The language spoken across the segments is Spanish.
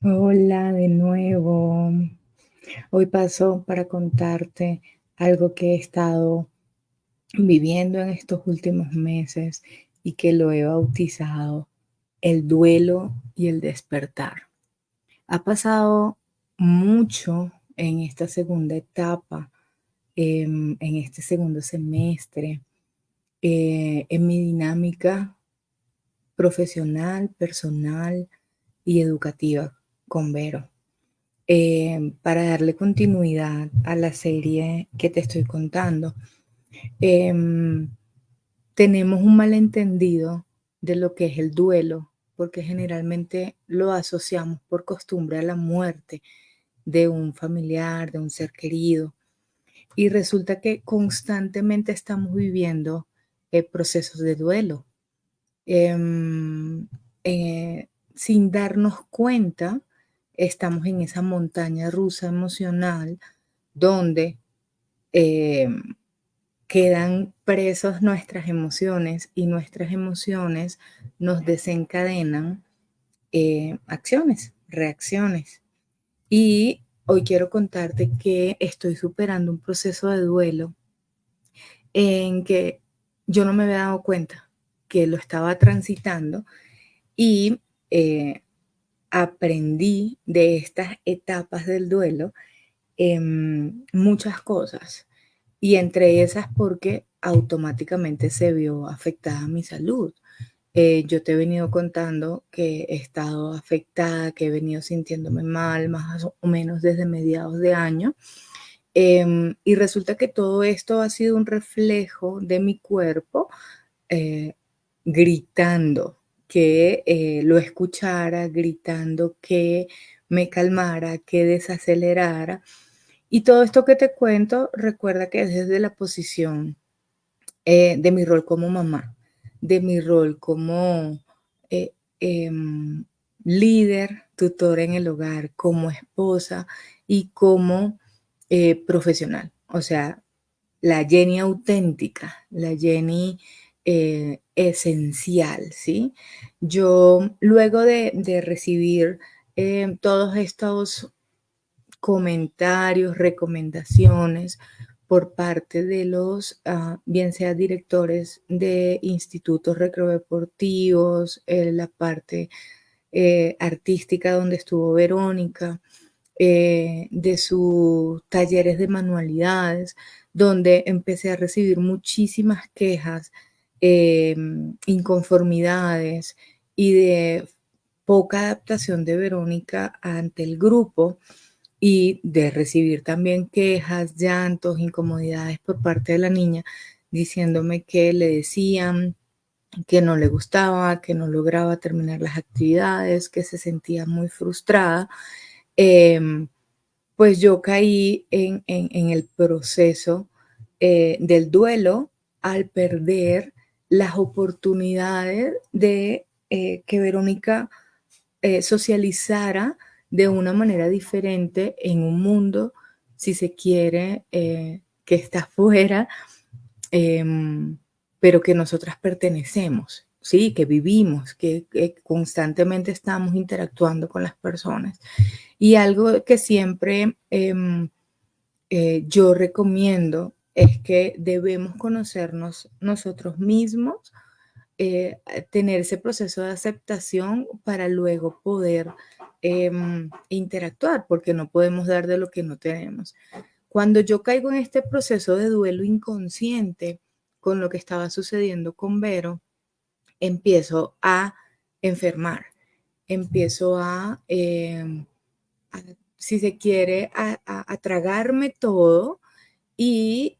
Hola de nuevo. Hoy paso para contarte algo que he estado viviendo en estos últimos meses y que lo he bautizado el duelo y el despertar. Ha pasado mucho en esta segunda etapa, en este segundo semestre, en mi dinámica profesional, personal y educativa con Vero. Para darle continuidad a la serie que te estoy contando, em, tenemos un malentendido de lo que es el duelo, porque generalmente lo asociamos por costumbre a la muerte de un familiar, de un ser querido, y resulta que constantemente estamos viviendo procesos de duelo. Em, Sin darnos cuenta, estamos en esa montaña rusa emocional donde em, quedan presos nuestras emociones y nuestras emociones nos desencadenan acciones, reacciones. Y hoy quiero contarte que estoy superando un proceso de duelo en que yo no me había dado cuenta que lo estaba transitando y eh, aprendí de estas etapas del duelo muchas cosas, y entre esas porque automáticamente se vio afectada mi salud. Yo te he venido contando que he estado afectada, que he venido sintiéndome mal más o menos desde mediados de año. Y resulta que todo esto ha sido un reflejo de mi cuerpo eh, gritando que lo escuchara, gritando que me calmara, que desacelerara. Y todo esto que te cuento, recuerda que es desde la posición de mi rol como mamá, de mi rol como eh, em, líder, tutora en el hogar, como esposa y como profesional. O sea, la Jenny auténtica, la Jenny esencial, ¿sí? Yo, luego de recibir todos estos comentarios, recomendaciones por parte de los, bien sea directores de institutos recreodeportivos, la parte artística donde estuvo Verónica, de sus talleres de manualidades, donde empecé a recibir muchísimas quejas, inconformidades y de poca adaptación de Verónica ante el grupo, y de recibir también quejas, llantos, incomodidades por parte de la niña, diciéndome que le decían que no le gustaba, que no lograba terminar las actividades, que se sentía muy frustrada. Em, pues yo caí en el proceso del duelo al perder las oportunidades de que Verónica socializara de una manera diferente en un mundo, si se quiere, que está afuera, pero que nosotras pertenecemos, ¿sí? Que vivimos, que constantemente estamos interactuando con las personas. Y algo que siempre yo recomiendo es que debemos conocernos nosotros mismos, tener ese proceso de aceptación para luego poder interactuar, porque no podemos dar de lo que no tenemos. Cuando yo caigo en este proceso de duelo inconsciente con lo que estaba sucediendo con Vero, empiezo a enfermar, empiezo a, si se quiere, a tragarme todo y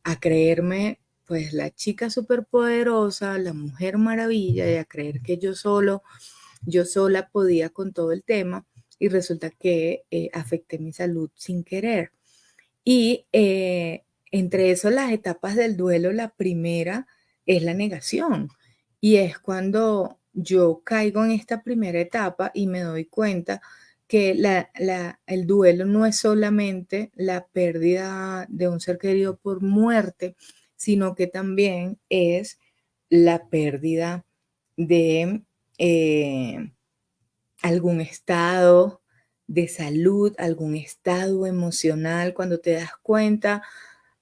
a creerme pues la chica superpoderosa, la mujer maravilla, y a creer que yo sola podía con todo el tema, y resulta que afecté mi salud sin querer. Y entre eso, las etapas del duelo, la primera es la negación. Y es cuando yo caigo en esta primera etapa y me doy cuenta que el duelo no es solamente la pérdida de un ser querido por muerte, sino que también es la pérdida de, eh, algún estado de salud, algún estado emocional, cuando te das cuenta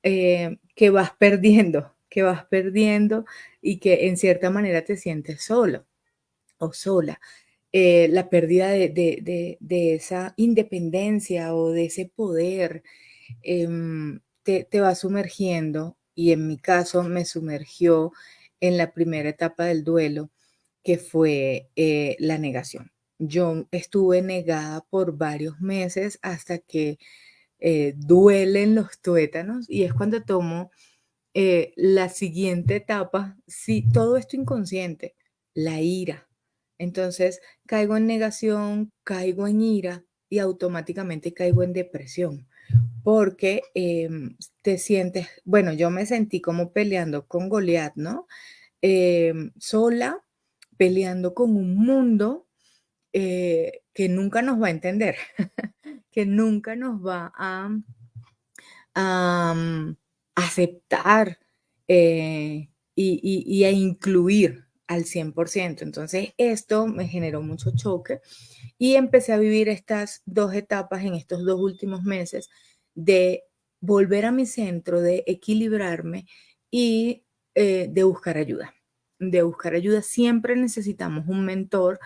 que vas perdiendo y que en cierta manera te sientes solo o sola. La pérdida de esa independencia o de ese poder te va sumergiendo, y en mi caso me sumergió en la primera etapa del duelo, que fue la negación. Yo estuve negada por varios meses hasta que duelen los tuétanos, y es cuando tomo la siguiente etapa, sí, todo esto inconsciente, la ira. Entonces caigo en negación, caigo en ira y automáticamente caigo en depresión porque te sientes, bueno, yo me sentí como peleando con Goliat, ¿no? Sola, peleando con un mundo que nunca nos va a entender, que nunca nos va a aceptar y a incluir al 100%. Entonces, esto me generó mucho choque y empecé a vivir estas dos etapas en estos 2 últimos meses de volver a mi centro, de equilibrarme y de buscar ayuda. De buscar ayuda. Siempre necesitamos un mentor,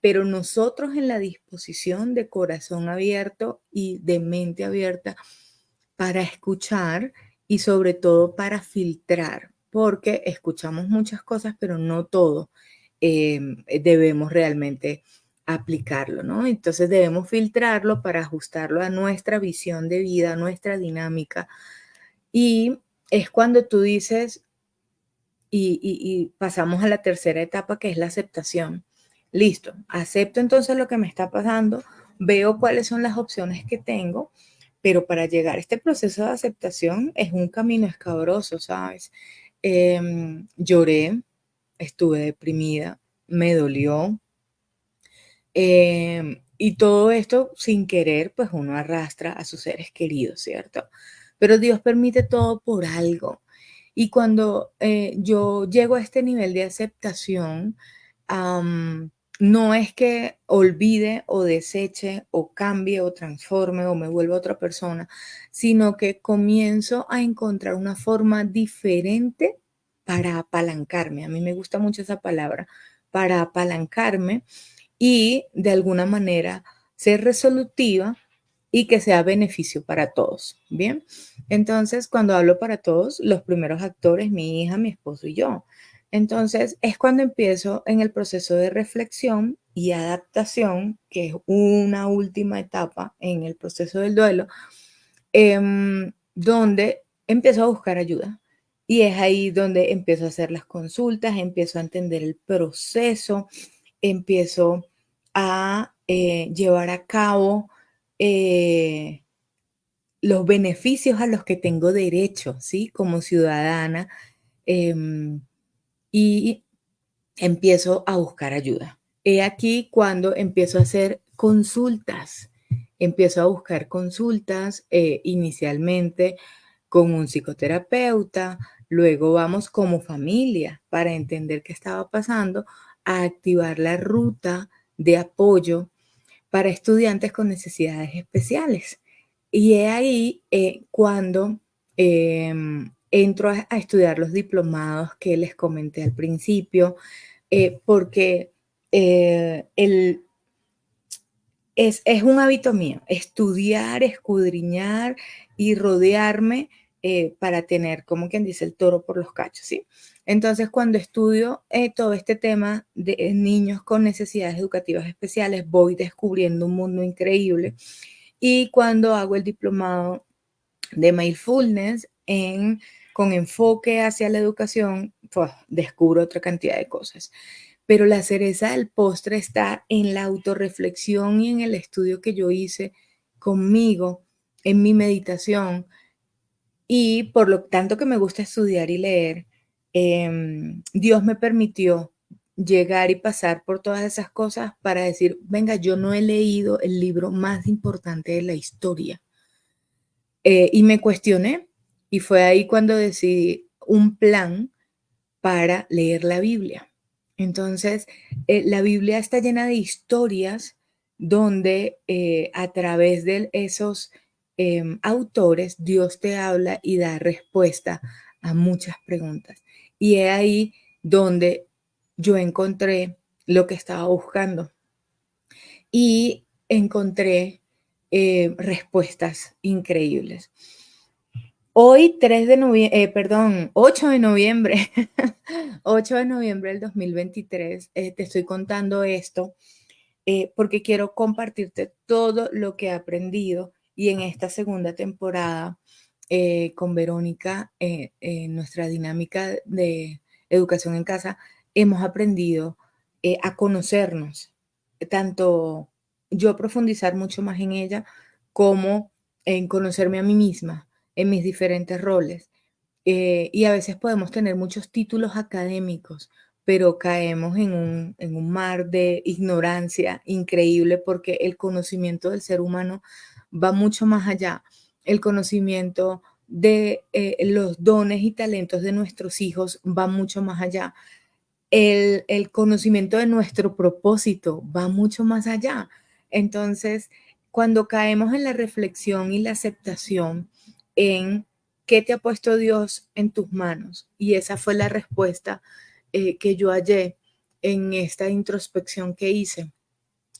pero nosotros en la disposición de corazón abierto y de mente abierta para escuchar y sobre todo para filtrar, porque escuchamos muchas cosas, pero no todo debemos realmente aplicarlo, ¿no? Entonces debemos filtrarlo para ajustarlo a nuestra visión de vida, a nuestra dinámica. Y es cuando tú dices, y pasamos a la tercera etapa, que es la aceptación. Listo, acepto entonces lo que me está pasando, veo cuáles son las opciones que tengo, pero para llegar a este proceso de aceptación es un camino escabroso, ¿sabes? Lloré, estuve deprimida, me dolió, y todo esto sin querer, pues uno arrastra a sus seres queridos, ¿cierto? Pero Dios permite todo por algo. Y cuando yo llego a este nivel de aceptación, no es que olvide o deseche o cambie o transforme o me vuelva otra persona, sino que comienzo a encontrar una forma diferente para apalancarme. A mí me gusta mucho esa palabra, para apalancarme y de alguna manera ser resolutiva y que sea beneficio para todos. Bien, entonces cuando hablo para todos, los primeros actores, mi hija, mi esposo y yo. Entonces es cuando empiezo en el proceso de reflexión y adaptación, que es una última etapa en el proceso del duelo, donde empiezo a buscar ayuda. Y es ahí donde empiezo a hacer las consultas, empiezo a entender el proceso, empiezo a llevar a cabo eh, los beneficios a los que tengo derecho, ¿sí? Como ciudadana, em, y empiezo a buscar ayuda. He aquí cuando empiezo a hacer consultas. Empiezo a buscar consultas inicialmente con un psicoterapeuta, luego vamos como familia para entender qué estaba pasando, a activar la ruta de apoyo para estudiantes con necesidades especiales. Y he ahí cuando entro a estudiar los diplomados que les comenté al principio, porque es un hábito mío, estudiar, escudriñar y rodearme para tener, como quien dice, el toro por los cachos, ¿sí? Entonces, cuando estudio todo este tema de niños con necesidades educativas especiales, voy descubriendo un mundo increíble. Y cuando hago el diplomado de mindfulness con enfoque hacia la educación, pues, descubro otra cantidad de cosas. Pero la cereza del postre está en la autorreflexión y en el estudio que yo hice conmigo, en mi meditación. Y por lo tanto que me gusta estudiar y leer, Dios me permitió llegar y pasar por todas esas cosas para decir, venga, yo no he leído el libro más importante de la historia. Y me cuestioné, y fue ahí cuando decidí un plan para leer la Biblia. Entonces, la Biblia está llena de historias donde a través de esos autores Dios te habla y da respuesta a muchas preguntas. Y es ahí donde yo encontré lo que estaba buscando y encontré respuestas increíbles. Hoy 8 de noviembre, 8 de noviembre del 2023, te estoy contando esto porque quiero compartirte todo lo que he aprendido y en esta segunda temporada con Verónica, en nuestra dinámica de educación en casa, hemos aprendido a conocernos, tanto yo profundizar mucho más en ella como en conocerme a mí misma en mis diferentes roles. Y a veces podemos tener muchos títulos académicos, pero caemos en un mar de ignorancia increíble porque el conocimiento del ser humano va mucho más allá. El conocimiento de los dones y talentos de nuestros hijos va mucho más allá. El conocimiento de nuestro propósito va mucho más allá. Entonces, cuando caemos en la reflexión y la aceptación en qué te ha puesto Dios en tus manos, y esa fue la respuesta que yo hallé en esta introspección que hice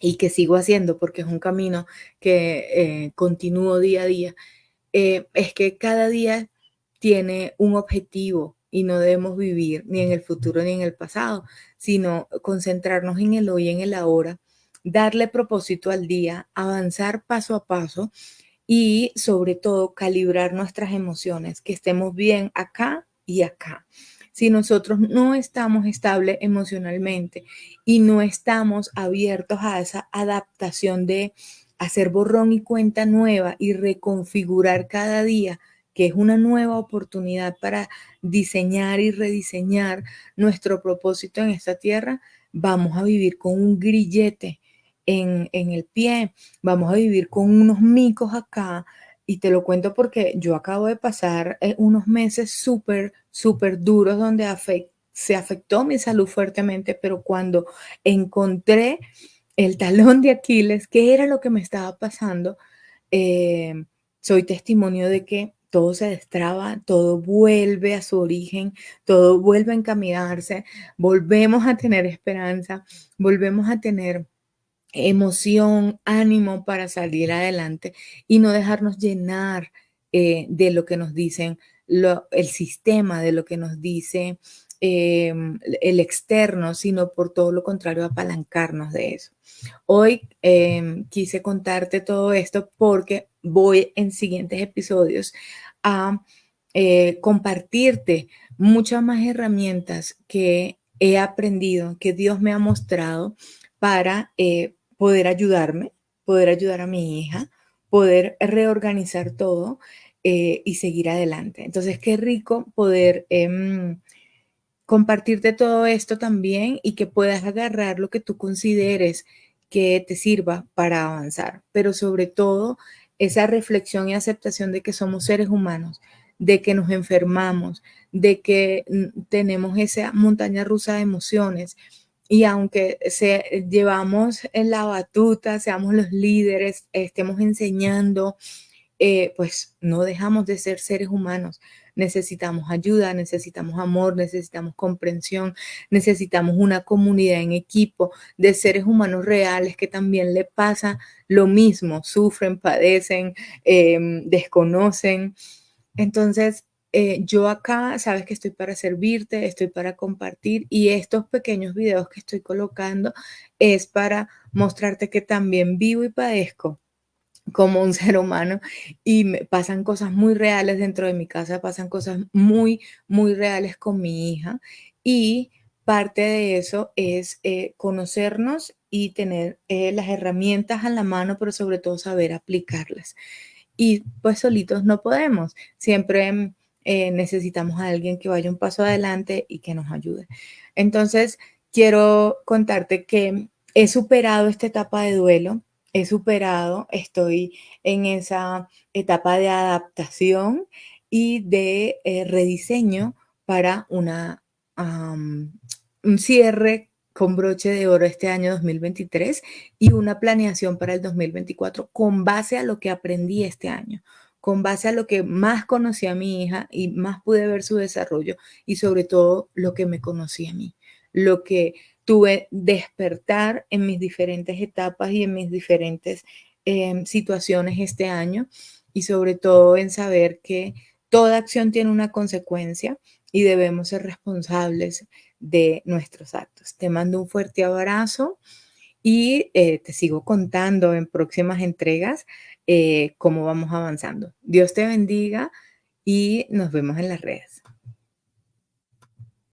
y que sigo haciendo porque es un camino que continúo día a día, es que cada día tiene un objetivo y no debemos vivir ni en el futuro ni en el pasado, sino concentrarnos en el hoy y en el ahora, darle propósito al día, avanzar paso a paso y sobre todo calibrar nuestras emociones, que estemos bien acá y acá. Si nosotros no estamos estables emocionalmente y no estamos abiertos a esa adaptación de hacer borrón y cuenta nueva y reconfigurar cada día, que es una nueva oportunidad para diseñar y rediseñar nuestro propósito en esta tierra, vamos a vivir con un grillete en el pie, vamos a vivir con unos micos acá. Y te lo cuento porque yo acabo de pasar unos meses súper, súper duros donde se afectó mi salud fuertemente, pero cuando encontré el talón de Aquiles, qué era lo que me estaba pasando, eh, soy testimonio de que todo se destraba, todo vuelve a su origen, todo vuelve a encaminarse, volvemos a tener esperanza, volvemos a tener emoción, ánimo para salir adelante y no dejarnos llenar de lo que nos dicen el sistema, de lo que nos dice el externo, sino por todo lo contrario, apalancarnos de eso. Hoy quise contarte todo esto porque voy en siguientes episodios a compartirte muchas más herramientas que he aprendido, que Dios me ha mostrado para poder ayudar a mi hija, poder reorganizar todo y seguir adelante. Entonces, qué rico poder compartirte todo esto también y que puedas agarrar lo que tú consideres que te sirva para avanzar, pero sobre todo esa reflexión y aceptación de que somos seres humanos, de que nos enfermamos, de que tenemos esa montaña rusa de emociones y aunque llevamos en la batuta, seamos los líderes, estemos enseñando, pues no dejamos de ser seres humanos. Necesitamos ayuda, necesitamos amor, necesitamos comprensión, necesitamos una comunidad en equipo de seres humanos reales que también le pasa lo mismo, sufren, padecen, desconocen. Entonces, yo acá, sabes que estoy para servirte, estoy para compartir y estos pequeños videos que estoy colocando es para mostrarte que también vivo y padezco como un ser humano y me pasan cosas muy reales dentro de mi casa, pasan cosas muy, muy reales con mi hija y parte de eso es conocernos y tener las herramientas a la mano, pero sobre todo saber aplicarlas. Y pues solitos no podemos, siempre necesitamos a alguien que vaya un paso adelante y que nos ayude. Entonces, quiero contarte que he superado esta etapa de duelo, he superado, estoy en esa etapa de adaptación y de rediseño para un cierre con broche de oro este año 2023 y una planeación para el 2024 con base a lo que aprendí este año, con base a lo que más conocí a mi hija y más pude ver su desarrollo y sobre todo lo que me conocí a mí, lo que tuve despertar en mis diferentes etapas y en mis diferentes situaciones este año y sobre todo en saber que toda acción tiene una consecuencia y debemos ser responsables de nuestros actos. Te mando un fuerte abrazo y te sigo contando en próximas entregas cómo vamos avanzando. Dios te bendiga y nos vemos en las redes.